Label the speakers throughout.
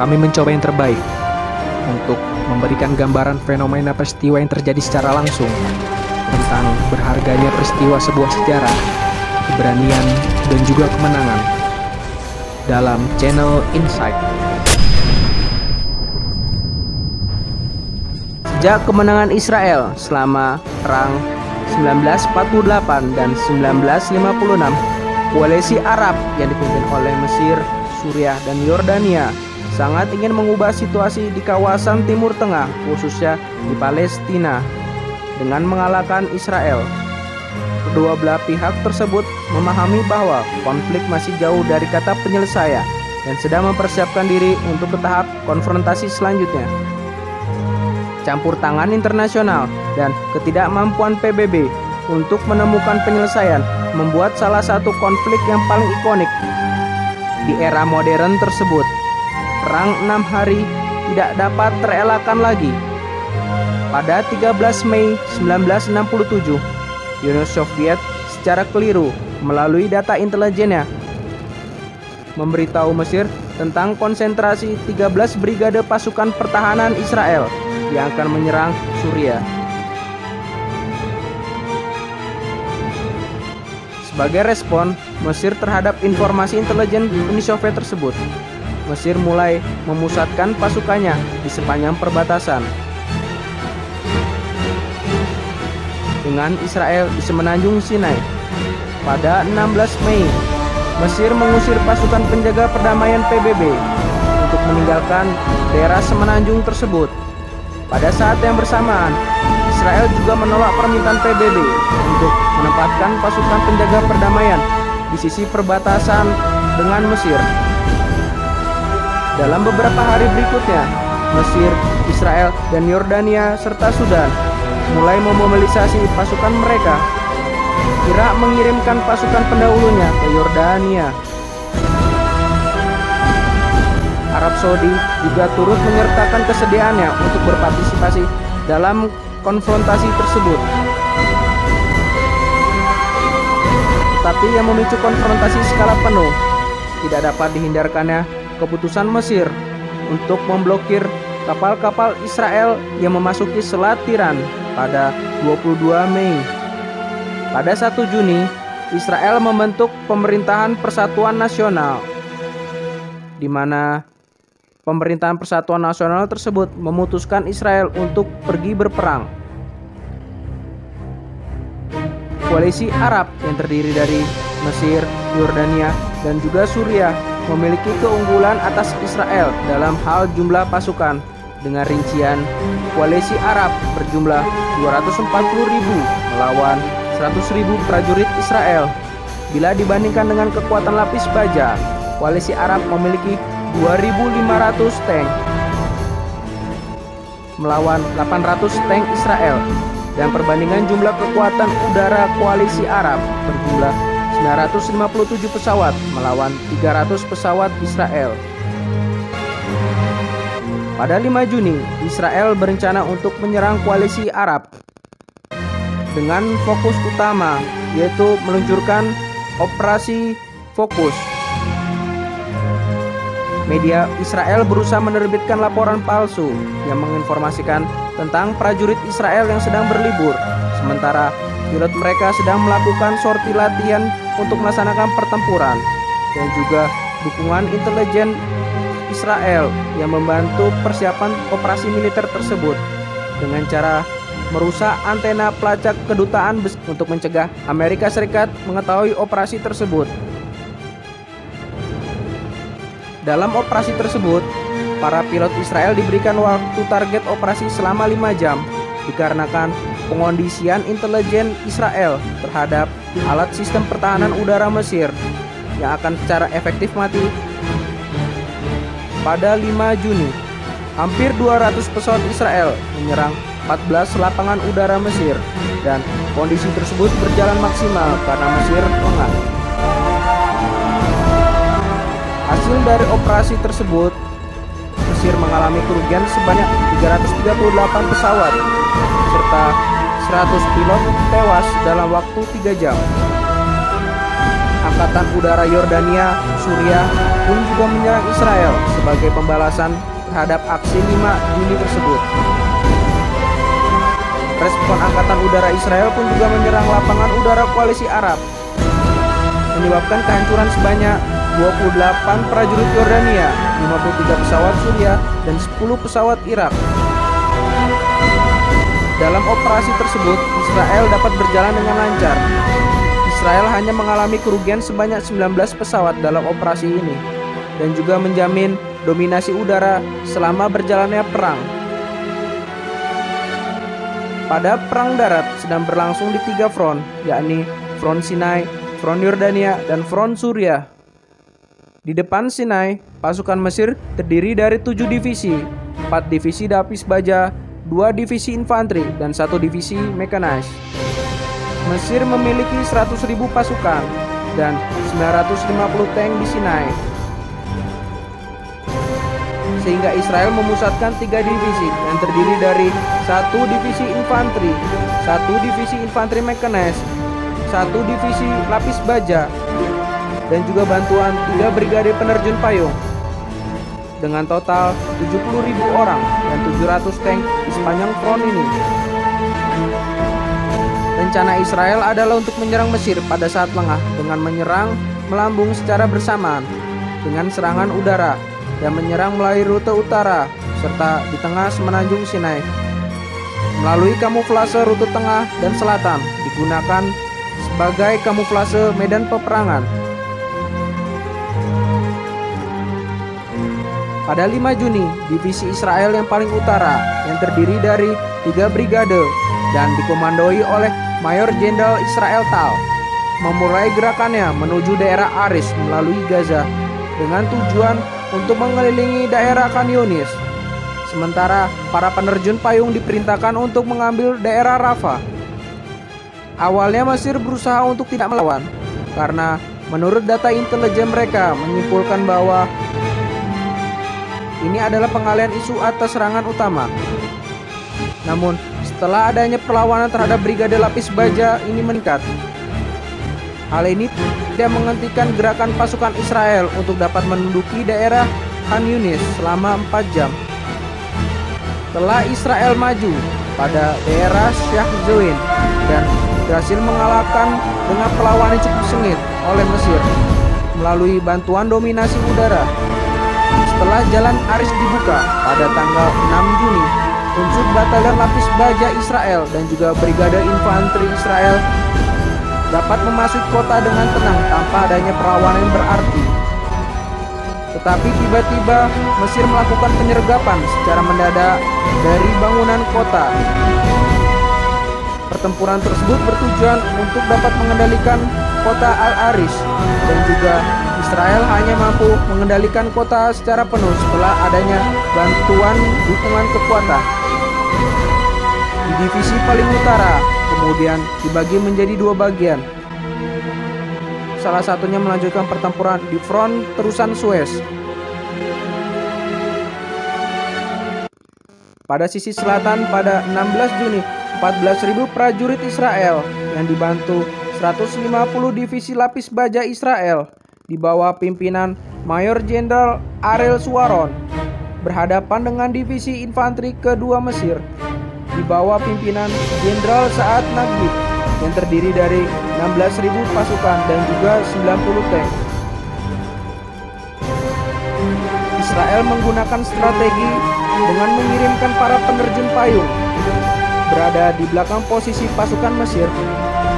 Speaker 1: Kami mencoba yang terbaik untuk memberikan gambaran fenomena peristiwa yang terjadi secara langsung tentang berharganya peristiwa sebuah sejarah, keberanian, dan juga kemenangan dalam channel Insight. Sejak kemenangan Israel selama Perang 1948 dan 1956, koalisi Arab yang dipimpin oleh Mesir, Suriah, dan Yordania sangat ingin mengubah situasi di kawasan Timur Tengah, khususnya di Palestina, dengan mengalahkan Israel. Kedua belah pihak tersebut memahami bahwa konflik masih jauh dari kata penyelesaian dan sedang mempersiapkan diri untuk ke tahap konfrontasi selanjutnya. Campur tangan internasional dan ketidakmampuan PBB untuk menemukan penyelesaian membuat salah satu konflik yang paling ikonik di era modern tersebut. Perang 6 hari tidak dapat terelakkan lagi. Pada 13 Mei 1967, Uni Soviet secara keliru melalui data intelijennya memberitahu Mesir tentang konsentrasi 13 brigade pasukan pertahanan Israel yang akan menyerang Suriah. Sebagai respon Mesir terhadap informasi intelijen Uni Soviet tersebut, Mesir mulai memusatkan pasukannya di sepanjang perbatasan dengan Israel di semenanjung Sinai. Pada 16 Mei, Mesir mengusir pasukan penjaga perdamaian PBB untuk meninggalkan daerah semenanjung tersebut. Pada saat yang bersamaan, Israel juga menolak permintaan PBB untuk menempatkan pasukan penjaga perdamaian di sisi perbatasan dengan Mesir. Dalam beberapa hari berikutnya, Mesir, Israel, dan Yordania serta Sudan mulai memobilisasi pasukan mereka. Irak mengirimkan pasukan pendahulunya ke Yordania. Arab Saudi juga turut menyertakan kesediaannya untuk berpartisipasi dalam konfrontasi tersebut. Tetapi yang memicu konfrontasi skala penuh tidak dapat dihindarkannya keputusan Mesir untuk memblokir kapal-kapal Israel yang memasuki Selat Tiran pada 22 Mei. Pada 1 Juni, Israel membentuk Pemerintahan Persatuan Nasional, di mana Pemerintahan Persatuan Nasional tersebut memutuskan Israel untuk pergi berperang. Koalisi Arab yang terdiri dari Mesir, Yordania, dan juga Suriah memiliki keunggulan atas Israel dalam hal jumlah pasukan, dengan rincian koalisi Arab berjumlah 240.000 melawan 100.000 prajurit Israel. Bila dibandingkan dengan kekuatan lapis baja, koalisi Arab memiliki 2.500 tank melawan 800 tank Israel, dan perbandingan jumlah kekuatan udara koalisi Arab berjumlah 957 pesawat melawan 300 pesawat Israel. Pada 5 Juni, Israel berencana untuk menyerang koalisi Arab dengan fokus utama, yaitu meluncurkan operasi Fokus. Media Israel berusaha menerbitkan laporan palsu yang menginformasikan tentang prajurit Israel yang sedang berlibur, sementara pilot mereka sedang melakukan sorti latihan untuk melaksanakan pertempuran, dan juga dukungan intelijen Israel yang membantu persiapan operasi militer tersebut dengan cara merusak antena pelacak kedutaan untuk mencegah Amerika Serikat mengetahui operasi tersebut. Dalam operasi tersebut, para pilot Israel diberikan waktu target operasi selama 5 jam dikarenakan pengondisian intelijen Israel terhadap alat sistem pertahanan udara Mesir yang akan secara efektif mati. Pada 5 Juni, hampir 200 pesawat Israel menyerang 14 lapangan udara Mesir, dan kondisi tersebut berjalan maksimal karena Mesir lengah. Hasil dari operasi tersebut, Mesir mengalami kerugian sebanyak 338 pesawat serta 100 pilot tewas dalam waktu 3 jam. Angkatan Udara Yordania, Suriah pun juga menyerang Israel sebagai pembalasan terhadap aksi 5 Juni tersebut. Respon Angkatan Udara Israel pun juga menyerang lapangan udara koalisi Arab, menyebabkan kehancuran sebanyak 28 prajurit Yordania, 53 pesawat Suriah, dan 10 pesawat Irak. Dalam operasi tersebut, Israel dapat berjalan dengan lancar. Israel hanya mengalami kerugian sebanyak 19 pesawat dalam operasi ini, dan juga menjamin dominasi udara selama berjalannya perang. Pada perang darat sedang berlangsung di 3 front, yakni front Sinai, front Yordania, dan front Suriah. Di depan Sinai, pasukan Mesir terdiri dari 7 divisi, 4 divisi lapis baja, 2 divisi infanteri, dan 1 divisi mekanis. Mesir memiliki 100.000 pasukan dan 950 tank di Sinai, sehingga Israel memusatkan 3 divisi yang terdiri dari 1 divisi infanteri, 1 divisi infanteri mekanis, 1 divisi lapis baja, dan juga bantuan 3 brigade penerjun payung. Dengan total 70.000 orang dan 700 tank di sepanjang front ini. Rencana Israel adalah untuk menyerang Mesir pada saat lengah dengan menyerang melambung secara bersamaan dengan serangan udara dan menyerang melalui rute utara serta di tengah semenanjung Sinai. Melalui kamuflase rute tengah dan selatan digunakan sebagai kamuflase medan peperangan. Pada 5 Juni, divisi Israel yang paling utara yang terdiri dari 3 brigade dan dikomandoi oleh Mayor Jenderal Israel Tal memulai gerakannya menuju daerah Aris melalui Gaza dengan tujuan untuk mengelilingi daerah Khan Yunis. Sementara para penerjun payung diperintahkan untuk mengambil daerah Rafah. Awalnya Mesir berusaha untuk tidak melawan karena menurut data intelijen mereka menyimpulkan bahwa ini adalah pengalihan isu atas serangan utama. Namun, setelah adanya perlawanan terhadap brigade lapis baja ini meningkat. Hal ini tidak menghentikan gerakan pasukan Israel untuk dapat menduduki daerah Khan Yunis selama 4 jam. Setelah Israel maju pada daerah Sheikh Zayed dan berhasil mengalahkan dengan perlawanan cukup sengit oleh Mesir melalui bantuan dominasi udara. Setelah jalan Aris dibuka pada tanggal 6 Juni, unsur batalion lapis baja Israel dan juga brigade infanteri Israel dapat memasuki kota dengan tenang tanpa adanya perlawanan yang berarti. Tetapi tiba-tiba Mesir melakukan penyergapan secara mendadak dari bangunan kota. Pertempuran tersebut bertujuan untuk dapat mengendalikan kota Al-Aris, dan juga Israel hanya mampu mengendalikan kota secara penuh setelah adanya bantuan dukungan kekuatan. Di divisi paling utara kemudian dibagi menjadi 2 bagian. Salah satunya melanjutkan pertempuran di front terusan Suez. Pada sisi selatan pada 16 Juni, 14.000 prajurit Israel yang dibantu 150 divisi lapis baja Israel di bawah pimpinan Mayor Jenderal Ariel Sharon berhadapan dengan divisi infanteri kedua Mesir di bawah pimpinan Jenderal Saad Naguib yang terdiri dari 16.000 pasukan dan juga 90 tank. Israel menggunakan strategi dengan mengirimkan para penerjun payung berada di belakang posisi pasukan Mesir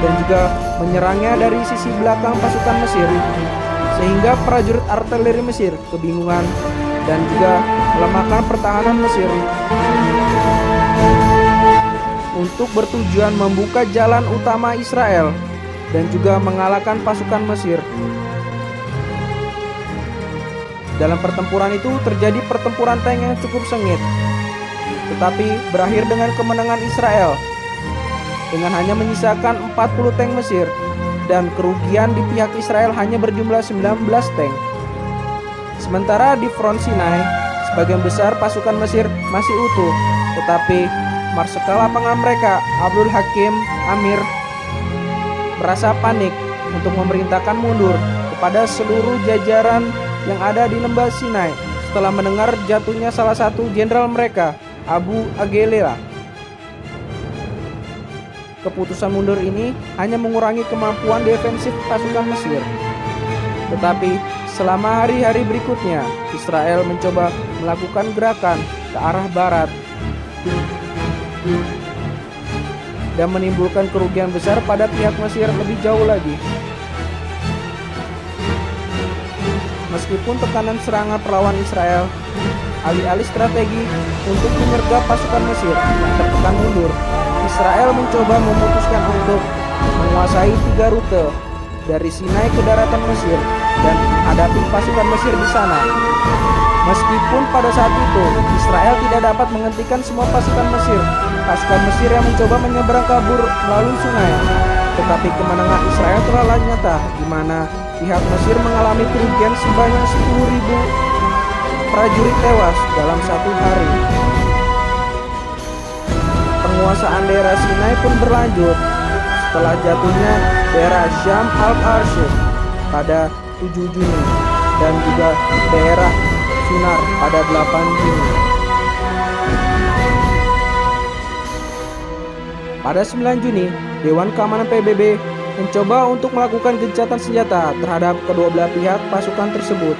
Speaker 1: dan juga menyerangnya dari sisi belakang pasukan Mesir, sehingga prajurit artileri Mesir kebingungan dan juga melemahkan pertahanan Mesir untuk bertujuan membuka jalan utama Israel dan juga mengalahkan pasukan Mesir. Dalam pertempuran itu terjadi pertempuran tank yang cukup sengit, tetapi berakhir dengan kemenangan Israel dengan hanya menyisakan 40 tank Mesir, dan kerugian di pihak Israel hanya berjumlah 19 tank. Sementara di front Sinai, sebagian besar pasukan Mesir masih utuh, tetapi Marsekal lapangan mereka, Abdul Hakim Amir, merasa panik untuk memerintahkan mundur kepada seluruh jajaran yang ada di lembah Sinai setelah mendengar jatuhnya salah satu jenderal mereka, Abu Agelela. Keputusan mundur ini hanya mengurangi kemampuan defensif pasukan Mesir. Tetapi selama hari-hari berikutnya, Israel mencoba melakukan gerakan ke arah barat dan menimbulkan kerugian besar pada pihak Mesir lebih jauh lagi. Meskipun tekanan serangan perlawan Israel, alih-alih strategi untuk menyergap pasukan Mesir yang tertekan mundur, Israel mencoba memutuskan untuk menguasai 3 rute dari Sinai ke daratan Mesir dan menghadapi pasukan Mesir di sana. Meskipun pada saat itu Israel tidak dapat menghentikan semua pasukan Mesir yang mencoba menyeberang kabur melalui sungai, tetapi kemenangan Israel telah nyata, di mana pihak Mesir mengalami kerugian sebanyak 10.000 prajurit tewas dalam 1 hari. Penguasaan daerah Sinai pun berlanjut setelah jatuhnya daerah Syam al-Arshid pada 7 Juni dan juga daerah Sunar pada 8 Juni. Pada 9 Juni, Dewan Keamanan PBB mencoba untuk melakukan gencatan senjata terhadap kedua belah pihak pasukan tersebut.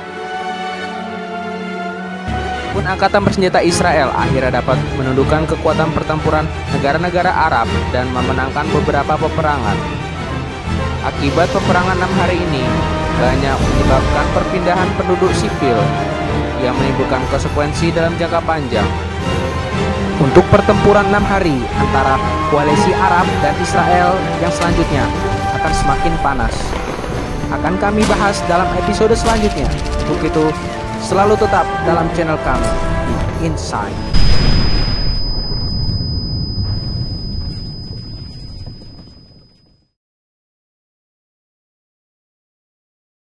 Speaker 1: Pun angkatan bersenjata Israel akhirnya dapat menundukkan kekuatan pertempuran negara-negara Arab dan memenangkan beberapa peperangan. Akibat peperangan 6 hari ini banyak menyebabkan perpindahan penduduk sipil yang menimbulkan konsekuensi dalam jangka panjang. Untuk pertempuran 6 hari antara koalisi Arab dan Israel yang selanjutnya akan semakin panas. Akan kami bahas dalam episode selanjutnya. Untuk itu, selalu tetap dalam channel kami di Insight.